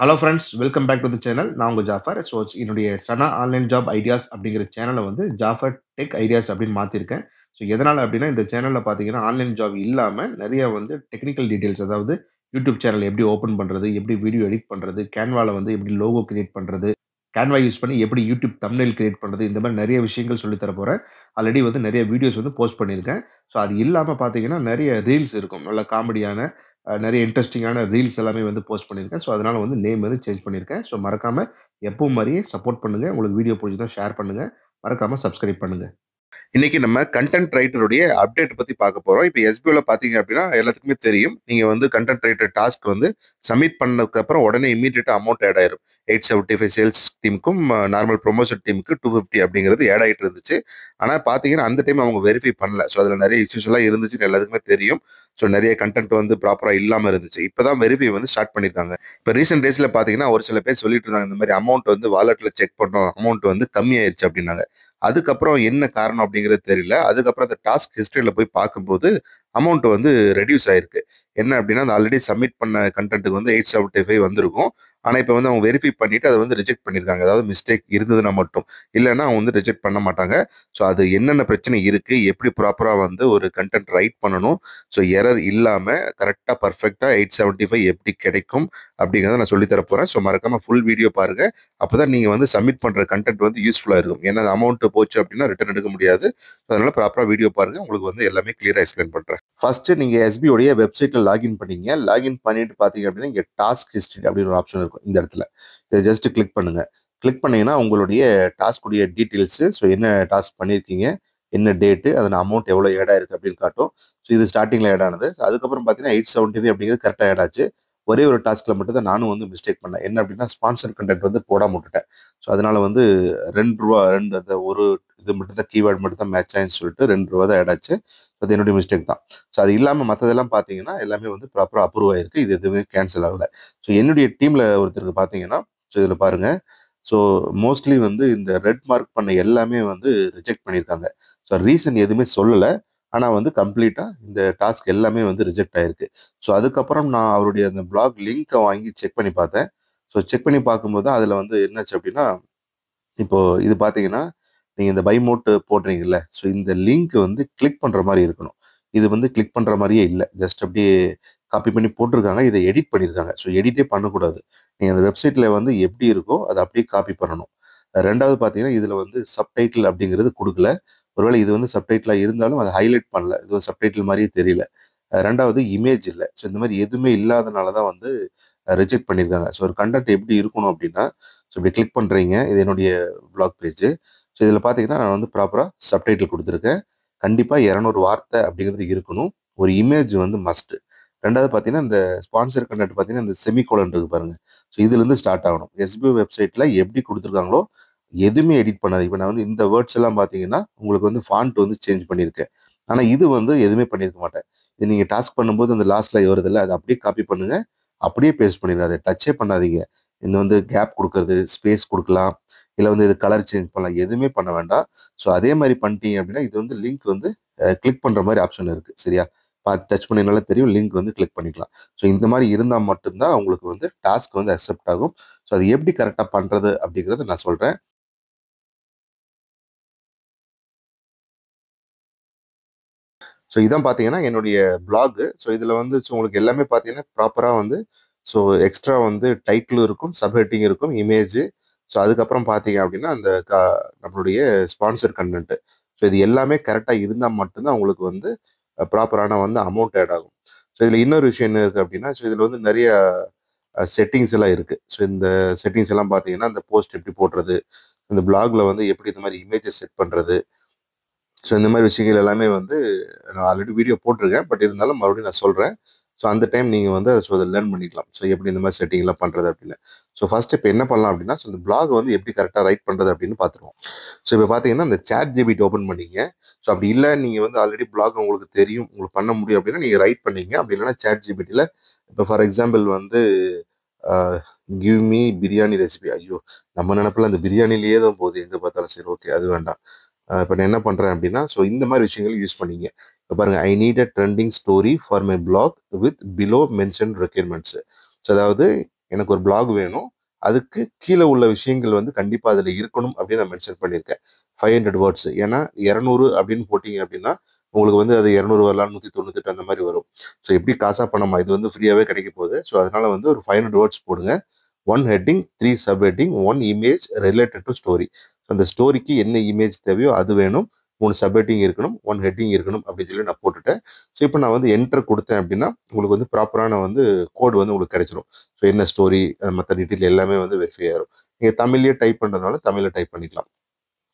Hello friends, welcome back to the channel. நான் உங்க ஜாஃபர். என்னுடைய சனா ஆன்லைன் ஜாப் ஐடியாஸ் அப்படிங்கிற சேனல வந்து ஜாஃபர் டெக் ஐடியாஸ் அப்படின்னு மாத்திருக்கேன். எதனால அப்படின்னா, இந்த சேனல்ல பார்த்தீங்கன்னா, ஆன்லைன் ஜாப் இல்லாம நெறைய வந்து டெக்னிக்கல் டீட்டெயில்ஸ் அதாவது யூடியூப் சேனல் எப்படி ஓப்பன் பண்றது? எப்படி வீடியோ எடிட் பண்றது? கேன்வால வந்து எப்படி லோகோ கிரியேட் பண்றது? கேன்வா யூஸ் பண்ணி எப்படி யூடியூப் தம்ப்நெயில் கிரியேட் பண்றது? இந்த மாரி நெறைய விஷயங்கள் சொல்லி தர போறேன். ஆல்ரெடி வந்து நெறைய வீடியோஸ் வந்து போஸ்ட் பண்ணியிருக்கேன். அது இல்லாம பார்த்தீங்கன்னா, நெறைய ரீல்ஸ் இருக்கும். நல்ல காமெடியான நெறைய இன்ட்ரஸ்டிங்கான ரீல்ஸ் எல்லாமே வந்து போஸ்ட் பண்ணியிருக்கேன். அதனால வந்து நேம் வந்து சேஞ்ச் பண்ணியிருக்கேன். மறக்காம எப்பவும் மாரியே சப்போர்ட் பண்ணுங்க. உங்களுக்கு வீடியோ புடிச்சிருந்தா ஷேர் பண்ணுங்க. மறக்காம சப்ஸ்கிரைப் பண்ணுங்க. இன்னைக்கு நம்ம கண்டென்ட் ரைட்டருடைய அப்டேட் பத்தி பார்க்க போறோம். இப்போ எஸ்பிஓல பார்த்தீங்க அப்படின்னா எல்லாத்துக்குமே தெரியும். நீங்க வந்து கண்டென்ட் ரைட்டர் டாஸ்க் வந்து சப்மிட் பண்ணதுக்கு அப்புறம் உடனே இம்மீடியட்டா அமௌண்ட் ஆட் ஆயிரும். 875 சேல்ஸ் டீமுக்கும் நார்மல் ப்ரொமோஷன் டீமுக்கு 250 அப்படிங்கிறது ஆட் ஆயிட்டு இருந்துச்சு. ஆனா பார்த்தீங்கன்னா அந்த டைம் அவங்க வெரிஃபை பண்ணல. அதுல நிறைய இஷ்யூஸ் எல்லாம் இருந்துச்சுன்னு எல்லாத்துக்குமே தெரியும். நிறைய கண்டென்ட் வந்து ப்ராப்பரா இல்லாம இருந்துச்சு. இப்பதான் வெரிஃபை வந்து ஸ்டார்ட் பண்ணிருக்காங்க. இப்போ ரீசென்ட் டேஸ்ல பாத்தீங்கன்னா ஒரு சில பேர் சொல்லிட்டு இருந்தாங்க இந்த மாதிரி அமௌண்ட் வந்து வாலெட்ல செக் பண்ணோம், அமௌண்ட் வந்து கம்மி ஆயிருச்சு அப்படின்னாங்க. அதுக்கப்புறம் என்ன காரணம் அப்படிங்கிறது தெரியல. அதுக்கப்புறம் அந்த டாஸ்க் ஹிஸ்டரியில போய் பார்க்கும்போது அமௌண்ட் வந்து ரெடியூஸ் ஆயிருக்கு. என்ன அப்படின்னா, அந்த ஆல்ரெடி சப்மிட் பண்ண கன்டென்ட்க்கு வந்து 875 வந்திருக்கும். ஆனா இப்ப வந்து அவங்க வெரிஃபை பண்ணிட்டு அத வந்து ரிஜெக்ட் பண்ணியிருக்காங்க. அதாவது மிஸ்டேக் இருந்ததுன்னா மட்டும். இல்லன்னா அவங்க வந்து ரிஜெக்ட் பண்ண மாட்டாங்க. அது என்னென்ன பிரச்சனை இருக்கு, எப்படி ப்ராப்பரா வந்து ஒரு கன்டென்ட் ரைட் பண்ணணும், எரர் இல்லாம கரெக்ட்டா பெர்ஃபெக்ட்டா 875 எப்படி கிடைக்கும் அப்படிங்கிறத நான் சொல்லி தர போறேன். மறக்காம ஃபுல் வீடியோ பாருங்க. அப்பதான் நீங்க வந்து சப்மிட் பண்ற கன்டென்ட் வந்து யூஸ்ஃபுல்லா இருக்கும். ஏன்னா அமௌண்ட் போச்சு அப்படின்னா ரிட்டர்ன் எடுக்க முடியாது. அதனால ப்ராப்பரா வீடியோ பாருங்க. உங்களுக்கு வந்து எல்லாமே கிளியரா எக்ஸ்பிளைன் பண்றேன். ஃபர்ஸ்ட் நீங்க எஸ்பி உடைய வெப்சைட்ல லாகின் பண்ணீங்க. லாகின் பண்ணிட்டு பாத்தீங்க அப்படின்னா இங்க டாஸ்க் ஹிஸ்டரி அப்படின்னு ஒரு ஆப்ஷன் இருக்கும் இந்த இடத்துல. இதை ஜஸ்ட் கிளிக் பண்ணுங்க. கிளிக் பண்ணீங்கன்னா உங்களுடைய டாஸ்க் உடைய டீடைல்ஸ், என்ன டாஸ்க் பண்ணிருக்கீங்க, என்ன டேட்டு, அதன் அமௌண்ட் எவ்வளவு ஏட் ஆயிருக்கு அப்படின்னு காட்டும். இது ஸ்டார்டிங்ல ஏட் ஆனது. அதுக்கப்புறம் பாத்தீங்கன்னா 875 அப்படிங்கிறது கரெக்டா ஏட் ஆச்சு. ஒரே ஒரு டாஸ்க்ல மட்டும் தான் நானும் வந்து மிஸ்டேக் பண்ணேன். என்ன அப்படின்னா ஸ்பான்சர் கண்டென்ட் வந்து போடாம விட்டுட்டேன். அதனால வந்து ரூ. 2 அந்த ஒரு இது மட்டும் தான் கீவேர்ட் மட்டும் தான் மேட்ச் ஆயின்னு சொல்லிட்டு ரூ. 2 தான் ஆட் ஆச்சு. அது என்னுடைய மிஸ்டேக் தான். அது இல்லாம மத்ததெல்லாம் பார்த்தீங்கன்னா, எல்லாமே வந்து ப்ராப்பரா அப்ரூவ் ஆயிருக்கு. இது எதுவுமே கேன்சல் ஆகல. என்னுடைய டீம்ல ஒருத்தருக்கு பார்த்தீங்கன்னா, இதுல பாருங்க. ஸோ மோஸ்ட்லி வந்து இந்த ரெட் மார்க் பண்ண எல்லாமே வந்து ரிஜெக்ட் பண்ணியிருக்காங்க. ரீசன் எதுவுமே சொல்லல. ஆனா வந்து கம்ப்ளீட்டா இந்த டாஸ்க் எல்லாமே வந்து ரிஜெக்ட் ஆயிருக்கு. அதுக்கப்புறம் நான் அவருடைய அந்த பிளாக் லிங்க்க வாங்கி செக் பண்ணி பார்த்தேன். செக் பண்ணி பார்க்கும்போது தான் அதுல வந்து என்னாச்சு அப்படின்னா, இப்போ இது பார்த்தீங்கன்னா, நீங்க இந்த பை மோட் போடுறீங்கல்ல, இந்த லிங்க் வந்து கிளிக் பண்ற மாரி இருக்கணும். இது வந்து கிளிக் பண்ற மாரியே இல்ல. ஜஸ்ட் அப்படியே காப்பி பண்ணி போட்டுருக்காங்க. இத எடிட் பண்ணியிருக்காங்க. எடிட்டே பண்ணக்கூடாது. நீங்க அந்த வெப்சைட்ல வந்து எப்படி இருக்கோ, அத அப்படியே காப்பி பண்ணணும். 2வது பார்த்தீங்கன்னா, இதுல வந்து சப்டைட்டில் அப்படிங்கிறது குடுக்கல. ஒருவேளை இது வந்து சப்டைட்டிலா இருந்தாலும் அத ஹைலைட் பண்ணல. இது ஒரு சப்டைட்டில் மாரியே தெரியல. 2வது இமேஜ் இல்ல. இந்த மாரி எதுவுமே இல்லாதனால தான் வந்து ரிஜெக்ட் பண்ணியிருக்காங்க. ஒரு கன்டென்ட் எப்படி இருக்கணும் அப்படின்னா, இப்படி கிளிக் பண்றீங்க. இது என்னுடைய வ்ளாக் பேஜ். இதில பார்த்தீங்கன்னா, நான் வந்து ப்ராப்பரா சப்டைட்டில் குடுத்துருக்கேன். கண்டிப்பா 200 வார்த்தை அப்படிங்கிறது இருக்கணும். ஒரு இமேஜ் வந்து மஸ்ட். 2வது பார்த்தீங்கன்னா, இந்த ஸ்பான்சர் கன்டென்ட் பார்த்தீங்கன்னா, இந்த செமிகோலன் இருக்கு பாருங்க. இதுலேருந்து ஸ்டார்ட் ஆகணும். எஸ்பிஓ வெப்சைட்ல எப்படி குடுத்துருக்காங்களோ, எதுவுமே எடிட் பண்ணாதீங்க. இப்ப நான் வந்து இந்த வேர்ட்ஸ் எல்லாம் பார்த்தீங்கன்னா, உங்களுக்கு வந்து ஃபாண்ட் வந்து சேஞ்ச் பண்ணியிருக்கேன். ஆனா இது வந்து எதுவுமே பண்ணியிருக்க மாட்டேன். இது நீங்க டாஸ்க் பண்ணும்போது அந்த லாஸ்ட்ல வருதுல்ல, அத அப்படியே காப்பி பண்ணுங்க. அப்படியே பேஸ்ட் பண்ணிருங்க. அத டச்சே பண்ணாதீங்க. இந்த வந்து கேப் குடுக்கறது, ஸ்பேஸ் குடுக்கலாம். இல்ல வந்து இது கலர் சேஞ்ச் பண்ணலாம். எதுவுமே பண்ண வேண்டாம். அதே மாரி பண்ணிட்டீங்க அப்படின்னா, இது வந்து லிங்க் வந்து கிளிக் பண்ற மாரி ஆப்ஷன் இருக்கு. சரியா? பார்த்து டச் பண்ணீங்கனாலே தெரியும். லிங்க் வந்து கிளிக் பண்ணிக்கலாம். இந்த மாரி இருந்தா மட்டும் தான் உங்களுக்கு வந்து டாஸ்க் வந்து அக்செப்ட் ஆகும். அது எப்படி கரெக்ட்டா பண்றது அப்படிங்கிறத நான் சொல்றேன். இதான் பார்த்தீங்கன்னா, என்னுடைய பிளாக். இதுல வந்து உங்களுக்கு எல்லாமே பார்த்தீங்கன்னா, ப்ராப்பரா வந்து எக்ஸ்ட்ரா வந்து டைட்டிலும் இருக்கும், சப் ஹெட்டிங் இருக்கும், இமேஜ். அதுக்கப்புறம் பார்த்தீங்க அப்படின்னா, அந்த நம்மளுடைய ஸ்பான்சர் கன்டென்ட். இது எல்லாமே கரெக்ட்டா இருந்தா மட்டும் தான் உங்களுக்கு வந்து ப்ராப்பரான வந்து அமௌண்ட் ஆட் ஆகும். இதுல இன்னொரு விஷயம் என்ன இருக்கு அப்படின்னா, இதுல வந்து நெறைய செட்டிங்ஸ் எல்லாம் இருக்கு. இந்த செட்டிங்ஸ் எல்லாம் பார்த்தீங்கன்னா, அந்த போஸ்ட் எப்படி போடுறது, இந்த பிளாக்ல வந்து எப்படி இந்த மாரி இமேஜஸ் செட் பண்றது. இந்த மாரி விஷயங்கள் எல்லாமே வந்து நான் ஆல்ரெடி வீடியோ போட்டிருக்கேன். பட் இருந்தாலும் மறுபடியும் நான் சொல்றேன். அந்த டைம் நீங்க வந்து அத லேர்ன் பண்ணிக்கலாம். எப்படி இந்த மாரி செட்டிங்லாம் பண்றது அப்படின்னு. ஃபர்ஸ்ட் இப்ப என்ன பண்ணலாம் அப்படின்னா, இந்த பிளாக் வந்து எப்படி கரெக்ட்டா ரைட் பண்றது அப்படின்னு பார்த்துருவோம். இப்ப பார்த்தீங்கன்னா, இந்த சாட் ஜிபிடி ஓப்பன் பண்ணீங்க. அப்படி இல்ல நீங்க வந்து ஆல்ரெடி பிளாக் உங்களுக்கு தெரியும், உங்களுக்கு பண்ண முடியும் அப்படின்னா நீங்க ரைட் பண்ணீங்க. அப்படி இல்லன்னா சாட் ஜிபிடில இப்ப ஃபார் எக்ஸாம்பிள் வந்து அ கிவ் மீ பிரியாணி ரெசிபி. ஐயோ! நம்ம நெனப்புல அந்த பிரியாணியிலேயே தான் போகுது எங்க பார்த்தாலும். சரி, ஓகே, அது வேண்டாம். இப்போ நான் என்ன பண்றேன் அப்படின்னா, இந்த மாரி விஷயங்கள் யூஸ் பண்ணீங்க. இப்ப பாருங்க, I need a trending story for my blog with below mentioned requirements. அதாவது எனக்கு ஒரு பிளாக் வேணும், அதுக்கு கீழே உள்ள விஷயங்கள் வந்து கண்டிப்பாக அதில் இருக்கணும் அப்படின்னு நான் மென்ஷன் பண்ணியிருக்கேன். 500 வேர்ட்ஸ். ஏன்னா 200 அப்படின்னு போட்டிங்க அப்படின்னா உங்களுக்கு வந்து அது 200 வரலாம், 198 அந்த மாதிரி வரும். ஸோ எப்படி காசா பணமா இது வந்து ஃப்ரீயாகவே கிடைக்க போகுது. ஸோ அதனால வந்து ஒரு 500 வேர்ட்ஸ் போடுங்க. 1 heading, 3 sub heading, 1 image related to story. அந்த ஸ்டோரிக்கு என்ன இமேஜ் தேவையோ அது வேணும், 3 சப் ஹெட்டிங் இருக்கணும், 1 ஹெட்டிங் இருக்கணும் அப்படின்னு சொல்லி நான் போட்டுட்டேன். ஸோ இப்போ நான் வந்து என்டர் கொடுத்தேன் அப்படின்னா உங்களுக்கு வந்து ப்ராப்பரான வந்து கோட் வந்து உங்களுக்கு கிடைச்சிரும். ஸோ என்ன ஸ்டோரி மற்ற டீட்டெயில் எல்லாமே வந்து வெரிஃபை ஆயிரும். நீங்கள் தமிழ்லேயே டைப் பண்ணுறதுனால தமிழில் டைப் பண்ணிக்கலாம்.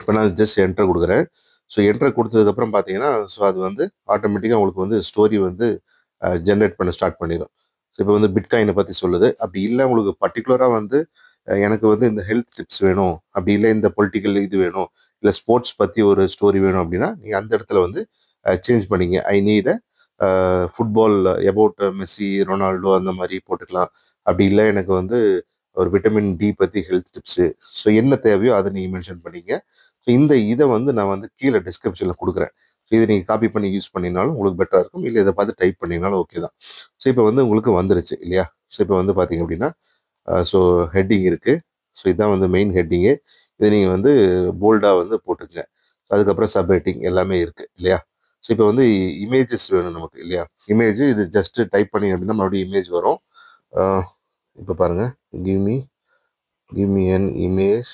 இப்போ நான் ஜஸ்ட் என்டர் கொடுக்குறேன். ஸோ என்டர் கொடுத்ததுக்கப்புறம் பார்த்தீங்கன்னா ஸோ அது வந்து ஆட்டோமேட்டிக்காக உங்களுக்கு வந்து ஸ்டோரி வந்து ஜென்ரேட் பண்ண ஸ்டார்ட் பண்ணிடும். ஸோ இப்போ வந்து பிட்காயினை பற்றி சொல்லுது. அப்படி இல்லை உங்களுக்கு பர்டிகுலராக வந்து எனக்கு வந்து இந்த ஹெல்த் டிப்ஸ் வேணும், அப்படி இல்லை இந்த பொலிட்டிக்கல் இது வேணும், இல்லை ஸ்போர்ட்ஸ் பற்றி ஒரு ஸ்டோரி வேணும் அப்படின்னா நீங்கள் அந்த இடத்துல வந்து சேஞ்ச் பண்ணிங்க. I need football about Messi, Ronaldo அந்த மாதிரி போட்டுக்கலாம். அப்படி இல்லை எனக்கு வந்து ஒரு விட்டமின் டி பற்றி ஹெல்த் டிப்ஸு. ஸோ என்ன தேவையோ அதை நீங்கள் மென்ஷன் பண்ணிங்க. ஸோ இந்த இதை வந்து நான் வந்து கீழே டிஸ்கிரிப்ஷனில் கொடுக்குறேன். ஸோ இதை நீங்கள் காப்பி பண்ணி யூஸ் பண்ணினாலும் உங்களுக்கு பெட்டராக இருக்கும், இல்லை இதை பார்த்து டைப் பண்ணினாலும் ஓகே தான். ஸோ இப்போ வந்து உங்களுக்கு வந்துருச்சு இல்லையா. ஸோ இப்போ வந்து பார்த்தீங்க அப்படின்னா ஸோ ஹெட்டிங் இருக்குது. ஸோ இதுதான் வந்து மெயின் ஹெட்டிங்கு. இதை நீங்கள் வந்து போல்டாக வந்து போட்டுக்கங்க. அதுக்கப்புறம் சப் ஹெட்டிங் எல்லாமே இருக்குது இல்லையா. ஸோ இப்போ வந்து இமேஜஸ் வேணும் நமக்கு இல்லையா. இமேஜ் இது ஜஸ்ட்டு டைப் பண்ணி அப்படின்னா மறுபடியும் இமேஜ் வரும். இப்போ பாருங்கள், give me an image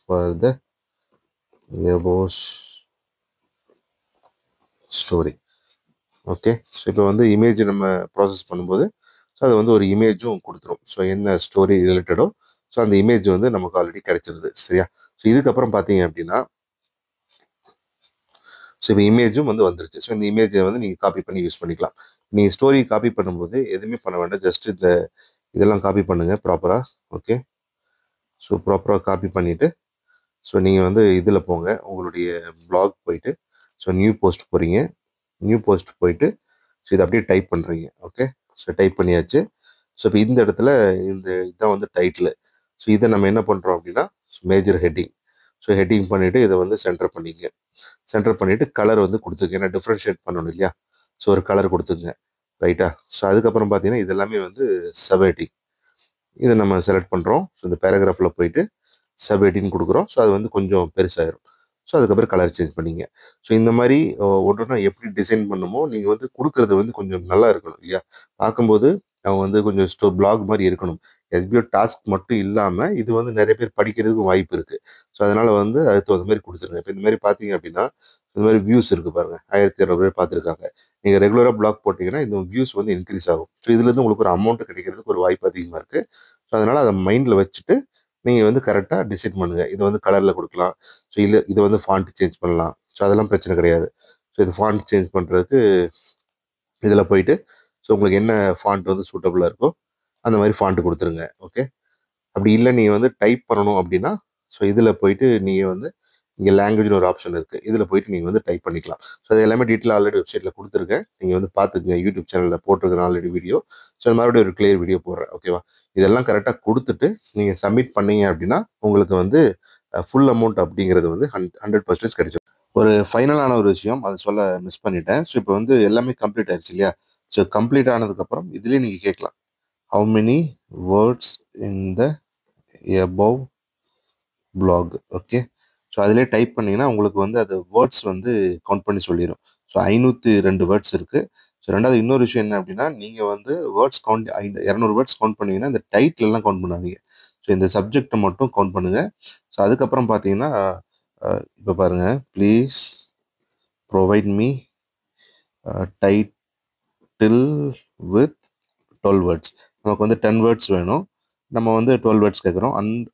for the above story. Okay. So இப்போ வந்து இமேஜ் நம்ம ப்ராசஸ் பண்ணும்போது ஸோ அது வந்து ஒரு இமேஜும் கொடுத்துரும். ஸோ என்ன ஸ்டோரி ரிலேட்டடோ ஸோ அந்த இமேஜ் வந்து நமக்கு ஆல்ரெடி கிடைச்சிருது சரியா. ஸோ இதுக்கப்புறம் பார்த்தீங்க அப்படின்னா ஸோ இப்போ இமேஜும் வந்து வந்துருச்சு. ஸோ இந்த இமேஜை வந்து நீங்கள் காப்பி பண்ணி யூஸ் பண்ணிக்கலாம். நீங்கள் ஸ்டோரி காப்பி பண்ணும்போது எதுவுமே பண்ண வேண்டாம், ஜஸ்ட் இதெல்லாம் காப்பி பண்ணுங்கள் ப்ராப்பராக. ஓகே. ஸோ ப்ராப்பராக காப்பி பண்ணிவிட்டு ஸோ நீங்கள் வந்து இதில் போங்க, உங்களுடைய பிளாக் போயிட்டு ஸோ நியூ போஸ்ட் போகிறீங்க. நியூ போஸ்ட் போயிட்டு ஸோ இதை அப்படியே டைப் பண்ணுறீங்க. ஓகே. ஸோ டைப் பண்ணியாச்சு. ஸோ இப்போ இந்த இடத்துல இதுதான் வந்து டைட்டில். ஸோ இதை நம்ம என்ன பண்ணுறோம் அப்படின்னா மேஜர் ஹெட்டிங். ஸோ ஹெட்டிங் பண்ணிவிட்டு இதை வந்து சென்டர் பண்ணிங்க. சென்டர் பண்ணிவிட்டு கலர் வந்து கொடுத்துருங்க, ஏன்னா டிஃப்ரென்ஷியேட் பண்ணணும் இல்லையா. ஸோ ஒரு கலர் கொடுத்துங்க ரைட்டா. ஸோ அதுக்கப்புறம் பார்த்தீங்கன்னா இதெல்லாமே வந்து சப் ஹெட்டிங். இதை நம்ம செலக்ட் பண்ணுறோம். ஸோ இந்த பேராகிராஃபில் போயிட்டு சப் ஹெட்டிங் கொடுக்குறோம். ஸோ அது வந்து கொஞ்சம் பெருசாயிரும். ஸோ அதுக்கப்புறம் கலர் சேஞ்ச் பண்ணிங்க. ஸோ இந்த மாதிரி ஒன்றா எப்படி டிசைன் பண்ணுமோ நீங்கள் வந்து கொடுக்குறது வந்து கொஞ்சம் நல்லா இருக்கணும் இல்லையா. பார்க்கும்போது அவங்க வந்து கொஞ்சம் பிளாக் மாதிரி இருக்கணும். எஸ்பிஓ டாஸ்க் மட்டும் இல்லாமல் இது வந்து நிறைய பேர் படிக்கிறதுக்கு வாய்ப்பு இருக்குது. ஸோ அதனால் வந்து அதுக்கு தகுந்த மாதிரி கொடுத்துருங்க. இப்போ இந்த மாதிரி பார்த்தீங்க அப்படின்னா இந்த மாதிரி வியூஸ் இருக்குது பாருங்கள், 1200 பேர் பார்த்துருக்காங்க. நீங்கள் ரெகுலராக பிளாக் போட்டிங்கன்னா இந்த வியூஸ் வந்து இன்க்ரீஸ் ஆகும். ஸோ இதுலேருந்து உங்களுக்கு ஒரு அமௌண்ட் கிடைக்கிறதுக்கு ஒரு வாய்ப்பு அதிகமாக இருக்குது. ஸோ அதனால் அதை மைண்டில் வச்சுட்டு நீங்கள் வந்து கரெக்டாக டிசைட் பண்ணுங்கள். இதை வந்து கலரில் கொடுக்கலாம். ஸோ இல்லை இதை வந்து ஃபாண்ட் சேஞ்ச் பண்ணலாம். ஸோ அதெல்லாம் பிரச்சனை கிடையாது. ஸோ இது ஃபாண்ட் சேஞ்ச் பண்ணுறதுக்கு இதில் போயிட்டு ஸோ உங்களுக்கு என்ன ஃபாண்ட் வந்து சூட்டபுளாக இருக்கோ அந்த மாதிரி ஃபாண்ட்டு கொடுத்துருங்க. ஓகே. அப்படி இல்லை நீங்கள் வந்து டைப் பண்ணணும் அப்படின்னா ஸோ இதில் போயிட்டு நீங்கள் வந்து இங்கே லாங்குவேஜ்னு ஒரு ஆப்ஷன் இருக்குது, இதில் போயிட்டு நீங்கள் வந்து டைப் பண்ணிக்கலாம். ஸோ அது எல்லாமே டீட்டெயில் ஆல்ரெடி வெப்சைட்டில் கொடுத்துருக்கேன், நீங்கள் வந்து பார்த்துக்குங்க. யூடியூப் சேனலில் போட்டிருக்கேன் ஆல்ரெடி வீடியோ. ஸோ மறுபடியும் ஒரு கிளியர் வீடியோ போடுறேன். ஓகேவா. இதெல்லாம் கரெக்டாக கொடுத்துட்டு நீங்கள் சப்மிட் பண்ணீங்க அப்படின்னா உங்களுக்கு வந்து ஃபுல் அமௌண்ட் அப்படிங்கிறது வந்து 100% கிடைச்சிடும். ஒரு ஃபைனலான ஒரு விஷயம் அதை சொல்ல மிஸ் பண்ணிட்டேன். ஸோ இப்போ வந்து எல்லாமே கம்ப்ளீட் ஆயிடுச்சு இல்லையா. ஸோ கம்ப்ளீட் ஆனதுக்கப்புறம் இதுலேயே நீங்கள் கேட்கலாம், how many words in the above blog. Okay. So அதிலே டைப் பண்ணிங்கன்னா உங்களுக்கு வந்து அது வேர்ட்ஸ் வந்து கவுண்ட் பண்ணி சொல்லிடும். ஸோ 502 வேர்ட்ஸ் இருக்குது. ஸோ ரெண்டாவது இன்னொரு விஷயம் என்ன அப்படின்னா நீங்கள் வந்து வேர்ட்ஸ் கவுண்ட் 200 வேர்ட்ஸ் கவுண்ட் பண்ணிங்கன்னா இந்த டைட்டிலெல்லாம் கவுண்ட் பண்ணாதீங்க. ஸோ இந்த சப்ஜெக்டை மட்டும் கவுண்ட் பண்ணுங்கள். ஸோ அதுக்கப்புறம் பார்த்தீங்கன்னா இப்போ பாருங்கள், please provide me title with 12 words. நமக்கு வந்து 10 வேர்ட்ஸ் வேணும், நம்ம வந்து 12 வேர்ட்ஸ் கேட்குறோம். And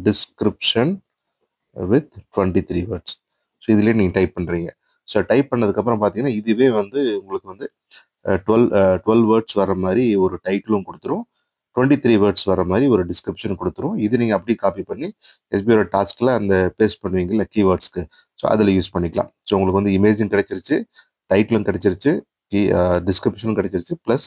description with 23 words. So இதுலேயே நீங்கள் டைப் பண்ணுறீங்க. ஸோ டைப் பண்ணதுக்கப்புறம் பார்த்தீங்கன்னா இதுவே வந்து உங்களுக்கு வந்து 12 வேர்ட்ஸ் வர மாதிரி ஒரு டைட்டிலும் கொடுத்துரும், 23 வேர்ட்ஸ் வர மாதிரி ஒரு டிஸ்கிரிப்ஷன் கொடுத்துரும். இது நீங்கள் அப்படியே காப்பி பண்ணி எஸ்பிஓட டாஸ்கில் அந்த பேஸ்ட் பண்ணுவீங்கல்ல கீவேர்ட்ஸ்க்கு, ஸோ அதில் யூஸ் பண்ணிக்கலாம். ஸோ உங்களுக்கு வந்து இமேஜும் கிடைச்சிருச்சு, டைட்டிலும் கிடைச்சிருச்சு, டிஸ்கிரிப்ஷனும் கிடைச்சிருச்சு, ப்ளஸ்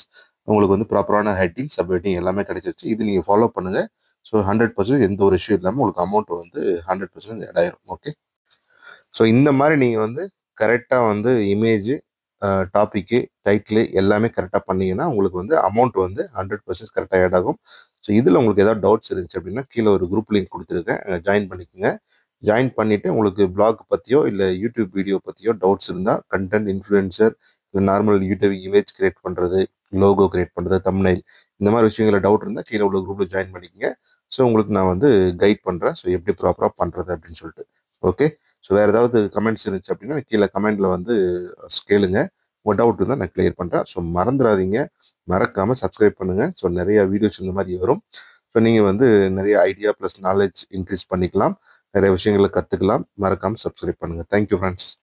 உங்களுக்கு வந்து ப்ராப்பரான ஹெட்டிங் சப் ஹெட்டிங் எல்லாமே கிடைச்சிருச்சு. இது நீங்கள் ஃபாலோ பண்ணுங்கள். ஸோ 100% எந்த ஒரு இஷ்யூ இல்லாமல் உங்களுக்கு அமௌண்ட் வந்து 100% ஆட் ஆயிரும். ஓகே. ஸோ இந்த மாதிரி நீங்கள் வந்து கரெக்டாக வந்து இமேஜ், டாப்பிக்கு, டைட்டிலு எல்லாமே கரெக்டாக பண்ணிங்கன்னா உங்களுக்கு வந்து அமௌண்ட் வந்து 100% கரெக்டாக ஆட் ஆகும். ஸோ இதில் உங்களுக்கு ஏதாவது டவுட்ஸ் இருந்துச்சு அப்படின்னா கீழே ஒரு குரூப் லிங்க் கொடுத்துருக்கேன், ஜாயின் பண்ணிக்கோங்க. ஜாயின் பண்ணிவிட்டு உங்களுக்கு பிளாக் பற்றியோ இல்லை யூடியூப் வீடியோ பற்றியோ டவுட்ஸ் இருந்தால், கண்டென்ட் இன்ஃப்ளூயன்சர் இல்லை நார்மல் யூடியூப் இமேஜ் கிரியேட் பண்ணுறது, லோகோ கிரியேட் பண்ணுறது, தம்ப்நெயில், இந்த மாதிரி விஷயங்களில் டவுட் இருந்தால் கீழே உள்ள குரூப்பில் ஜாயின் பண்ணிக்கோங்க. ஸோ உங்களுக்கு நான் வந்து கைட் பண்ணுறேன், ஸோ எப்படி ப்ராப்பராக பண்ணுறது அப்படின்னு சொல்லிட்டு. ஓகே, ஸோ வேறு ஏதாவது கமெண்ட்ஸ் இருந்துச்சு அப்படின்னா கீழே கமெண்டில் வந்து கேளுங்க. உங்கள் டவுட் இருந்தால் நான் கிளியர் பண்ணுறேன். ஸோ மறந்துடாதீங்க, மறக்காமல் சப்ஸ்கிரைப் பண்ணுங்கள். ஸோ நிறைய வீடியோஸ் இந்த மாதிரி வரும். ஸோ நீங்கள் வந்து நிறைய ஐடியா ப்ளஸ் நாலேஜ் இன்க்ரீஸ் பண்ணிக்கலாம், நிறைய விஷயங்களை கற்றுக்கலாம். மறக்காமல் சப்ஸ்கிரைப் பண்ணுங்கள். Thank you friends.